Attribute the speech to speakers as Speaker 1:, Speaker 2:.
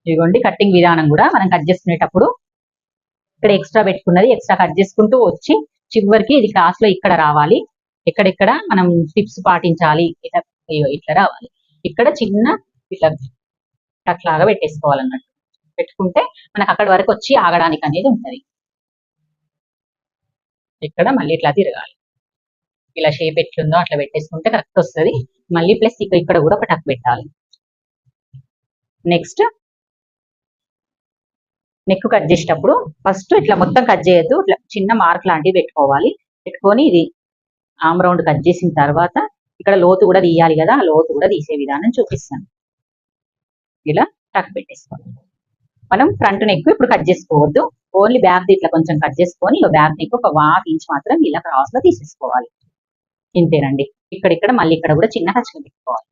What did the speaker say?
Speaker 1: ఇదిగోండి కట్టింగ్ విధానం కూడా మనం కట్ చేసుకునేటప్పుడు ఇక్కడ ఎక్స్ట్రా పెట్టుకున్నది ఎక్స్ట్రా కట్ చేసుకుంటూ వచ్చి చివరికి ఇది క్లాస్ లో ఇక్కడ రావాలి. ఎక్కడెక్కడ మనం టిప్స్ పాటించాలి ఇట్లా రావాలి. ఇక్కడ చిన్న ఇట్లా టక్ లాగా పెట్టేసుకోవాలన్నట్టు. పెట్టుకుంటే మనకు అక్కడి వరకు వచ్చి ఆగడానికి అనేది ఉంటది. ఇక్కడ మళ్ళీ ఇట్లా తిరగాలి. ఇలా షేప్ ఎట్లుందో అట్లా పెట్టేసుకుంటే కరెక్ట్ వస్తుంది. మళ్ళీ ప్లస్ ఇక్కడ కూడా ఒక టక్ పెట్టాలి. నెక్స్ట్ నెక్ కట్ చేసేటప్పుడు ఫస్ట్ ఇట్లా మొత్తం కట్ చేయొద్దు. ఇట్లా చిన్న మార్క్ లాంటివి పెట్టుకోవాలి. పెట్టుకొని ఇది ఆమ్ రౌండ్ కట్ చేసిన తర్వాత ఇక్కడ లోతు కూడా తీయాలి కదా, ఆ లోతు కూడా తీసే విధానం చూపిస్తాను. ఇలా టక్ పెట్టేసుకోవాలి. మనం ఫ్రంట్ నెక్ ఇప్పుడు కట్ చేసుకోవద్దు. ఓన్లీ బ్యాక్ ఇట్లా కొంచెం కట్ చేసుకొని బ్యాక్ నెక్ ఒక 1/2 ఇంచ్ మాత్రం ఇలా క్రాస్ లో తీసేసుకోవాలి. ఇంతేనండి. ఇక్కడ మళ్ళీ ఇక్కడ కూడా చిన్న కచ్చులు పెట్టుకోవాలి.